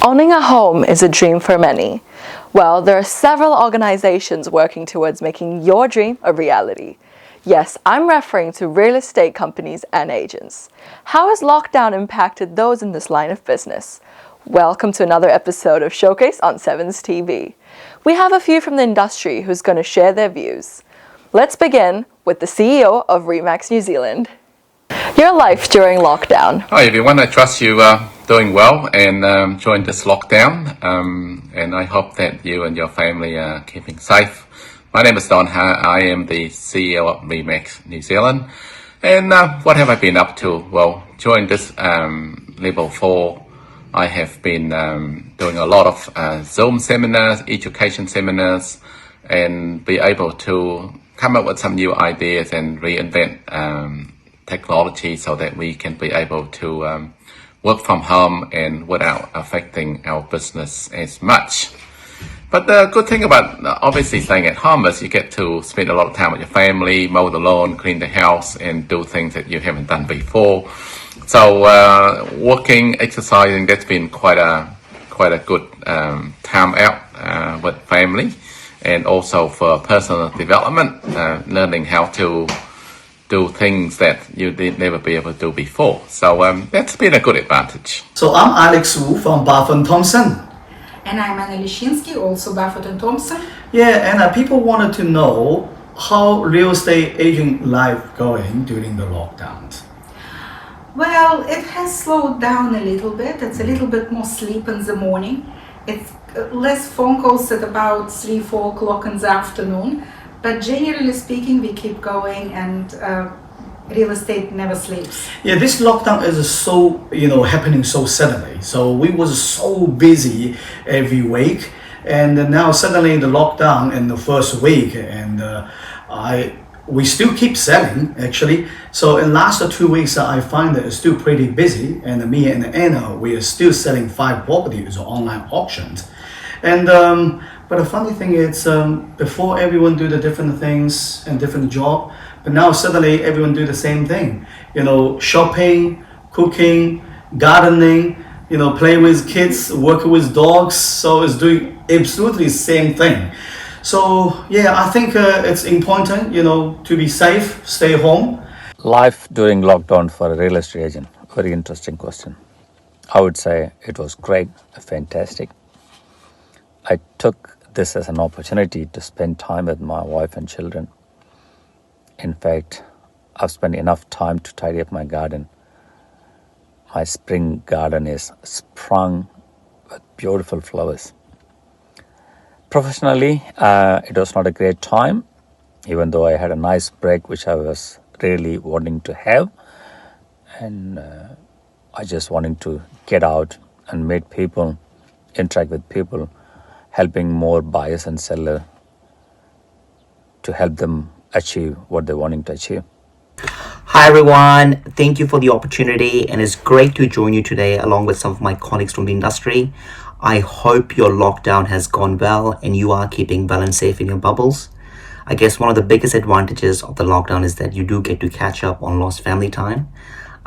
Owning a home is a dream for many. Well, there are several organizations working towards making your dream a reality. Yes, I'm referring to real estate companies and agents. How has lockdown impacted those in this line of business? Welcome to another episode of Showcase on Sevens TV. We have a few from the industry who's going to share their views. Let's begin with the CEO of Remax New Zealand. Your life during lockdown. Hi everyone, I trust you are doing well and during this lockdown, and I hope that you and your family are keeping safe. My name is Don Ha. I am the CEO of Remax New Zealand. And what have I been up to? Well, during this level 4, I have been doing a lot of Zoom seminars, education seminars, and be able to come up with some new ideas and reinvent technology so that we can be able to work from home and without affecting our business as much. But the good thing about obviously staying at home is you get to spend a lot of time with your family, mow the lawn, clean the house, and do things that you haven't done before. So working, exercising, that's been quite a good time out with family, and also for personal development, learning how to do things that you did never be able to do before. So that's been a good advantage. So I'm Alex Wu from Buffett & Thompson. And I'm Anna Lishinsky, also Buffett & Thompson. Yeah, and people wanted to know how real estate agent life going during the lockdowns. Well, it has slowed down a little bit. It's a little bit more sleep in the morning. It's less phone calls at about 3-4 o'clock in the afternoon. But generally speaking, we keep going, and real estate never sleeps. Yeah, this lockdown is so, happening so suddenly. So we was so busy every week, and now suddenly the lockdown in the first week, and we still keep selling actually. So in last 2 weeks, I find that it's still pretty busy, and me and Anna, we are still selling 5 properties on online auctions. And but the funny thing is, before everyone do the different things and different job, but now suddenly everyone do the same thing. Shopping, cooking, gardening, play with kids, work with dogs. So it's doing absolutely the same thing. So yeah, I think it's important, to be safe, stay home. Life during lockdown for a real estate agent. Very interesting question. I would say it was great, fantastic. I took this as an opportunity to spend time with my wife and children. In fact, I've spent enough time to tidy up my garden. My spring garden is sprung with beautiful flowers. Professionally, it was not a great time, even though I had a nice break, which I was really wanting to have. And I just wanted to get out and meet people, interact with people, helping more buyers and sellers to help them achieve what they're wanting to achieve. Hi everyone, thank you for the opportunity, and it's great to join you today along with some of my colleagues from the industry. I hope your lockdown has gone well and you are keeping well and safe in your bubbles. I guess one of the biggest advantages of the lockdown is that you do get to catch up on lost family time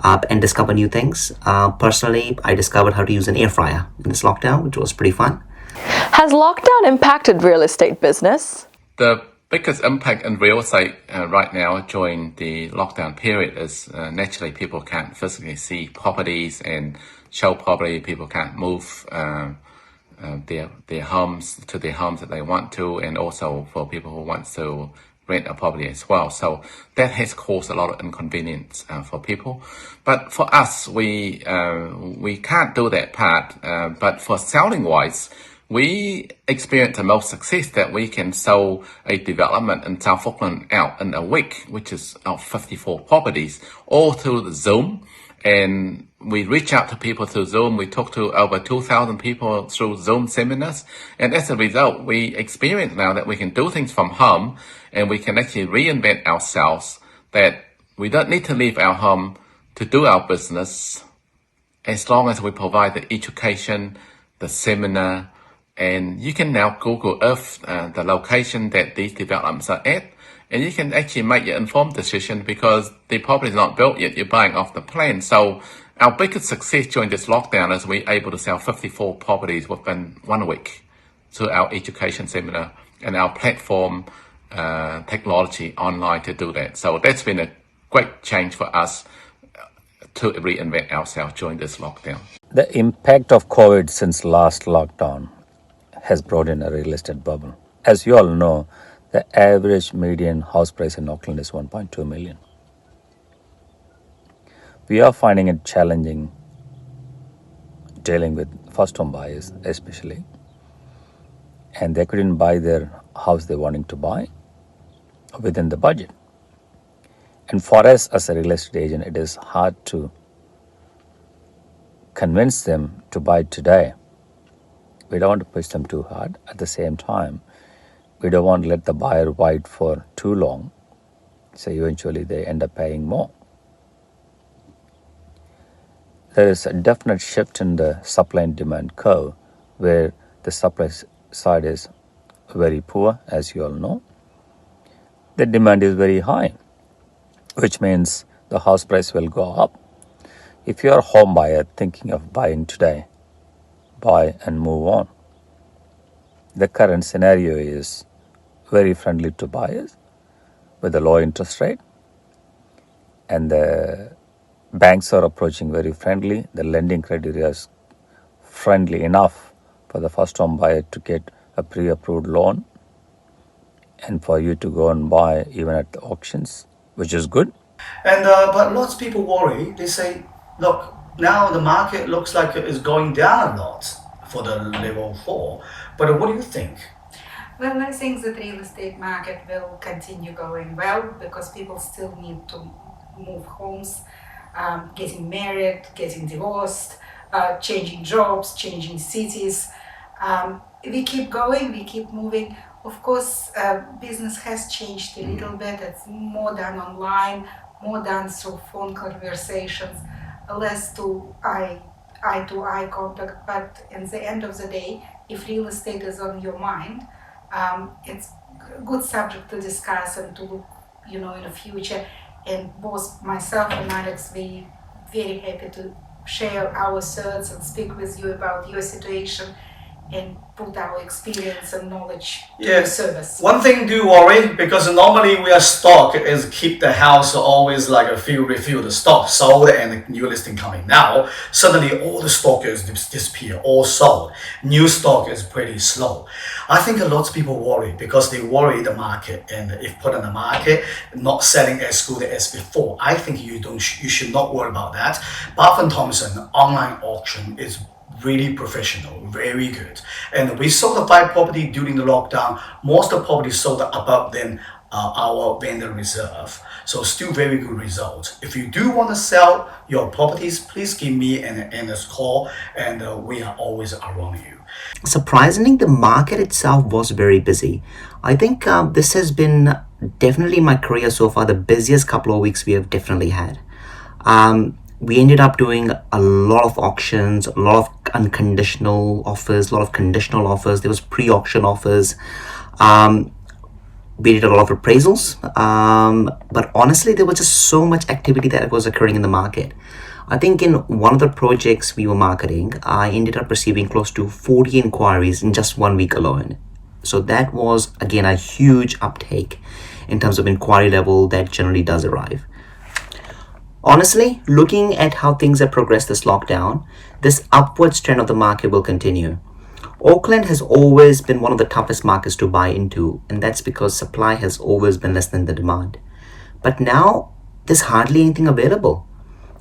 and discover new things. Personally, I discovered how to use an air fryer in this lockdown, which was pretty fun. Has lockdown impacted real estate business? The biggest impact in real estate right now during the lockdown period is naturally people can't physically see properties and show property. People can't move their homes to their homes that they want to, and also for people who want to rent a property as well. So that has caused a lot of inconvenience for people. But for us, we can't do that part. But for selling wise, we experience the most success that we can sell a development in South Auckland out in a week, which is of 54 properties, all through the Zoom. And we reach out to people through Zoom. We talk to over 2,000 people through Zoom seminars. And as a result, we experience now that we can do things from home, and we can actually reinvent ourselves, that we don't need to leave our home to do our business, as long as we provide the education, the seminar. And you can now Google Earth the location that these developments are at, and you can actually make your informed decision, because the property is not built yet. You're buying off the plan. So Our biggest success during this lockdown is we were able to sell 54 properties within 1 week to our education seminar and our platform technology online to do that. So that's been a great change for us to reinvent ourselves during this lockdown. The impact of COVID since last lockdown has brought in a real estate bubble. As you all know, the average median house price in Auckland is 1.2 million. We are finding it challenging dealing with first home buyers especially, and they couldn't buy their house they wanting to buy within the budget. And for us as a real estate agent, it is hard to convince them to buy today. We don't want to push them too hard. At the same time, we don't want to let the buyer wait for too long, so eventually they end up paying more. There is a definite shift in the supply and demand curve where the supply side is very poor, as you all know. The demand is very high, which means the house price will go up. If you are a home buyer thinking of buying today, buy and move on. The current scenario is very friendly to buyers with a low interest rate, and the banks are approaching very friendly. The lending criteria is friendly enough for the first home buyer to get a pre-approved loan and for you to go and buy even at the auctions, which is good. And but lots of people worry. They say, look, now the market looks like it is going down a lot for the level 4. But what do you think? Well, I think the real estate market will continue going well because people still need to move homes, getting married, getting divorced, changing jobs, changing cities. We keep going, we keep moving. Of course, business has changed a little bit. It's more done online, more done through phone conversations, less to eye-to-eye contact. But at the end of the day, if real estate is on your mind, it's a good subject to discuss and to look, in the future. And both myself and Alex, we very happy to share our thoughts and speak with you about your situation and put our experience and knowledge to your service. One thing do worry, because normally we are stock is keep the house always like refill the stock sold and new listing coming. Now suddenly all the stock is disappear, all sold. New stock is pretty slow. I think a lot of people worry because they worry the market, and if put on the market not selling as good as before. I think you should not worry about that. Buff & Thompson online auction is really professional, very good. And we sold the 5 property during the lockdown. Most of the properties sold above than our vendor reserve. So still very good result. If you do want to sell your properties, please give me a call, and we are always around you. Surprisingly, the market itself was very busy. I think this has been definitely in my career so far the busiest couple of weeks we have definitely had. We ended up doing a lot of auctions, a lot of unconditional offers, a lot of conditional offers. There was pre-auction offers. We did a lot of appraisals. But honestly, there was just so much activity that was occurring in the market. I think in one of the projects we were marketing, I ended up receiving close to 40 inquiries in just 1 week alone. So that was, again, a huge uptake in terms of inquiry level that generally does arrive. Honestly, looking at how things have progressed this lockdown, this upwards trend of the market will continue. Auckland has always been one of the toughest markets to buy into, and that's because supply has always been less than the demand. But now, there's hardly anything available.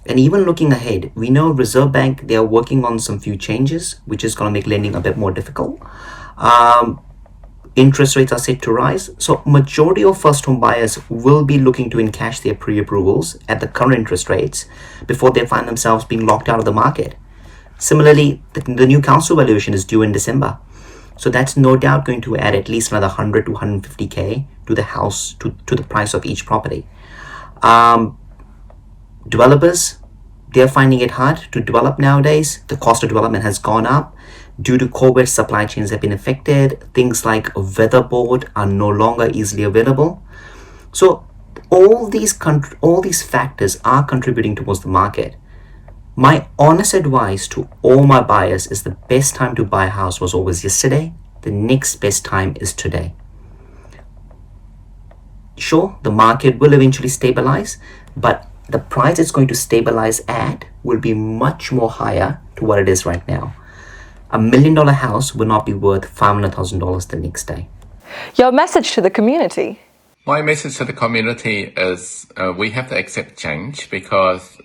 And even looking ahead, we know Reserve Bank, they are working on some few changes, which is going to make lending a bit more difficult. Interest rates are set to rise. So majority of first home buyers will be looking to encash their pre-approvals at the current interest rates before they find themselves being locked out of the market. Similarly, the new council valuation is due in December. So that's no doubt going to add at least another 100 to 150K to the house, to the price of each property. Developers, they're finding it hard to develop nowadays. The cost of development has gone up. Due to COVID, supply chains have been affected. Things like a weatherboard are no longer easily available. So all these factors are contributing towards the market. My honest advice to all my buyers is the best time to buy a house was always yesterday. The next best time is today. Sure, the market will eventually stabilize, but the price it's going to stabilize at will be much more higher to what it is right now. $1 million house will not be worth $500,000 the next day. Your message to the community. My message to the community is we have to accept change because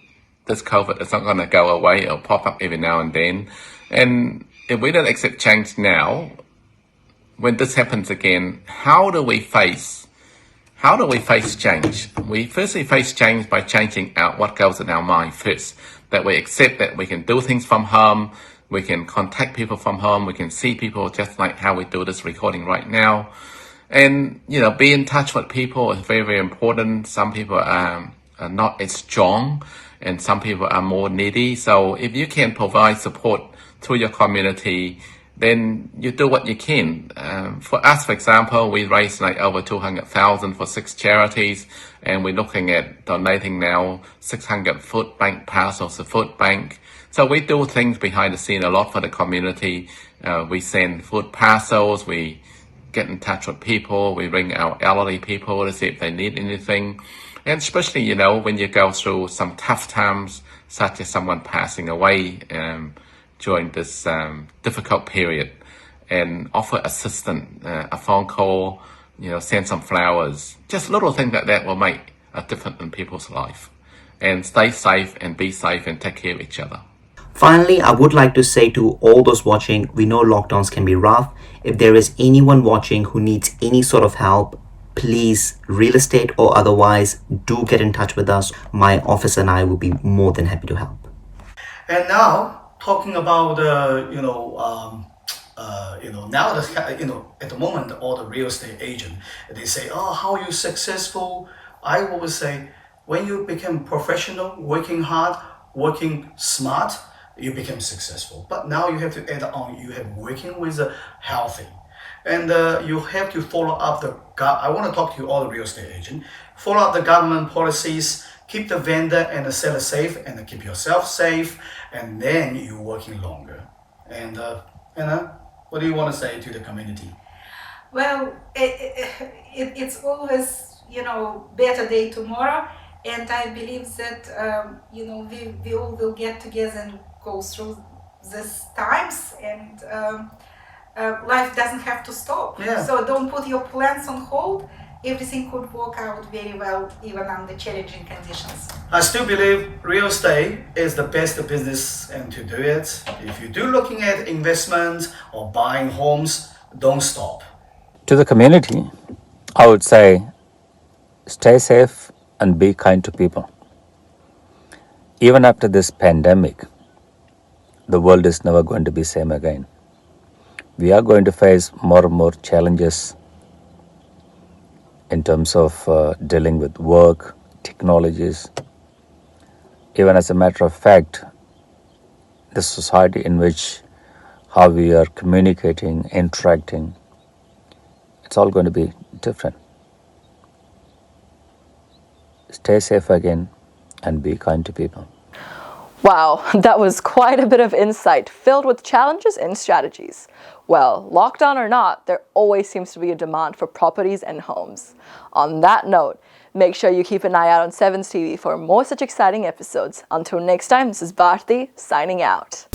this COVID is not going to go away. It'll pop up every now and then. And if we don't accept change now, when this happens again, how do we face change? We firstly face change by changing out what goes in our mind first. That we accept that we can do things from home, we can contact people from home, we can see people just like how we do this recording right now. And, be in touch with people is very, very important. Some people are not as strong and some people are more needy. So if you can provide support to your community, then you do what you can. For us, for example, we raised like over 200,000 for 6 charities, and we're looking at donating now 600 food bank parcels to food bank. So we do things behind the scene a lot for the community. We send food parcels, we get in touch with people, we ring our elderly people to see if they need anything. And especially, when you go through some tough times, such as someone passing away during this difficult period, and offer assistance, a phone call, send some flowers. Just little things like that will make a difference in people's life. And stay safe and be safe and take care of each other. Finally, I would like to say to all those watching, we know lockdowns can be rough. If there is anyone watching who needs any sort of help, please, real estate or otherwise, do get in touch with us. My office and I will be more than happy to help. And now, talking about now at the moment, all the real estate agent, they say, oh, how are you successful? I always say, when you become professional, working hard, working smart, you become successful. But now you have to add on, you have working with healthy. And you have to follow up I want to talk to you all the real estate agent, follow up the government policies, keep the vendor and the seller safe, and keep yourself safe, and then you're working longer. And Anna, what do you want to say to the community? Well, it's always, better day tomorrow. And I believe that, we all will get together and go through these times, and life doesn't have to stop. Yeah. So don't put your plans on hold. Everything could work out very well, even under challenging conditions. I still believe real estate is the best business, and to do it, if you do looking at investment or buying homes, don't stop. To the community, I would say stay safe and be kind to people. Even after this pandemic, the world is never going to be same again. We are going to face more and more challenges in terms of dealing with work, technologies. Even as a matter of fact, the society in which how we are communicating, interacting, it's all going to be different. Stay safe again and be kind to people. Wow, that was quite a bit of insight filled with challenges and strategies. Well, lockdown or not, there always seems to be a demand for properties and homes. On that note, make sure you keep an eye out on Sevens TV for more such exciting episodes. Until next time, this is Bharti signing out.